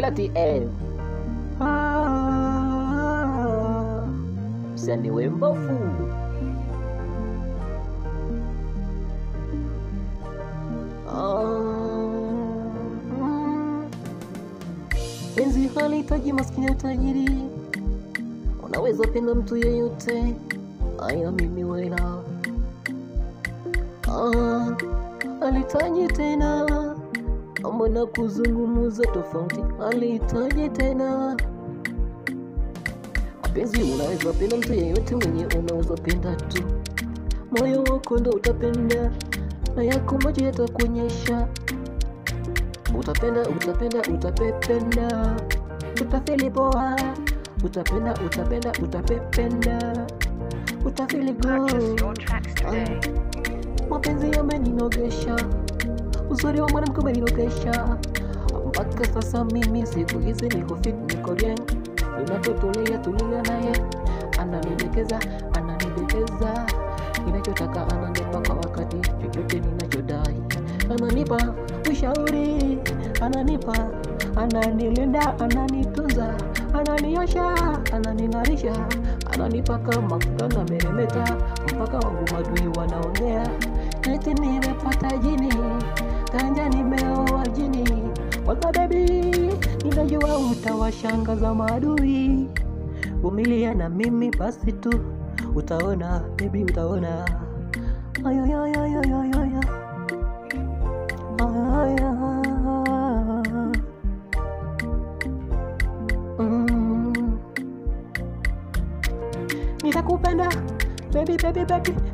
Waila TL. Msanii wembofu. Penzi halihitaji maskini au tajiri, unaweza penda mtu yeyote. Aya mimi Waila. Alihitaji tena mambo na kuzungumuza tofauti. Alihitaji tena mapenzi, unaweza penda mtu yeyote, mwenye unaweza penda tu. Moyo wako ndo utapenda, na yako macho yatakuonyesha. Utapenda, utapependa, utafili poa. Utapenda, utapependa, utafili go. Mapenzi yameninogesha, uzuri wa mwanamke umeninogesha. Mpaka sasa mimi siku hizi niko fit, niko young. Ninapotulia naye, ananidekeza, ninachotaka ananipa kwa wakati, chochote ninachodai ananipa ushauri, ananilinda, ananitunza, ananiosha, ananing'arisha, ananipaka mafuta na meremeta, mpaka wangu madui wanaongea eti nimepata jini, tanja nimeoa jini. Waka baby, ninajua utawashangaza maadui. Vumilia na mimi basi tu, utaona baby, utaona. Nitakupenda baby,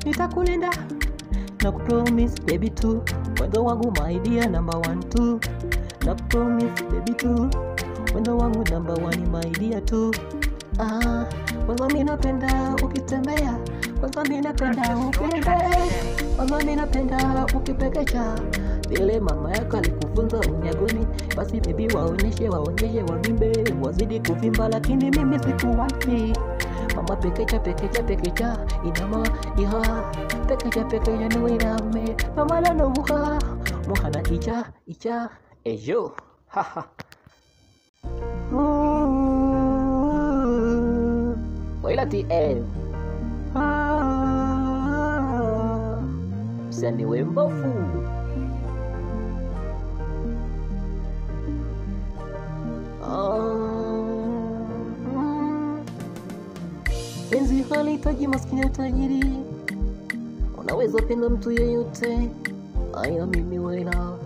nitakulinda na kupromise baby tu, wendo wangu my dear number 1 tu. Na promise baby tu, wendo wangu number 1 my dear tu. Kwanza mimi napenda ukitembea, kwanza mimi napenda ukitembea, kwanza mimi napenda ukipekecha vile mama yako alikufunza unyagoni. Basi baby waonyeshe wavimbe, wazidi kuvimba, lakini mimi sikuwapi. Mama pekecha inama iha, pekecha no iname, mama la no muha muhana icha ejo haha. Waila TL. Msanii wembofu. Penzi halihitaji maskini au tajiri, unaweza penda mtu yeyote. Aya mimi Waila.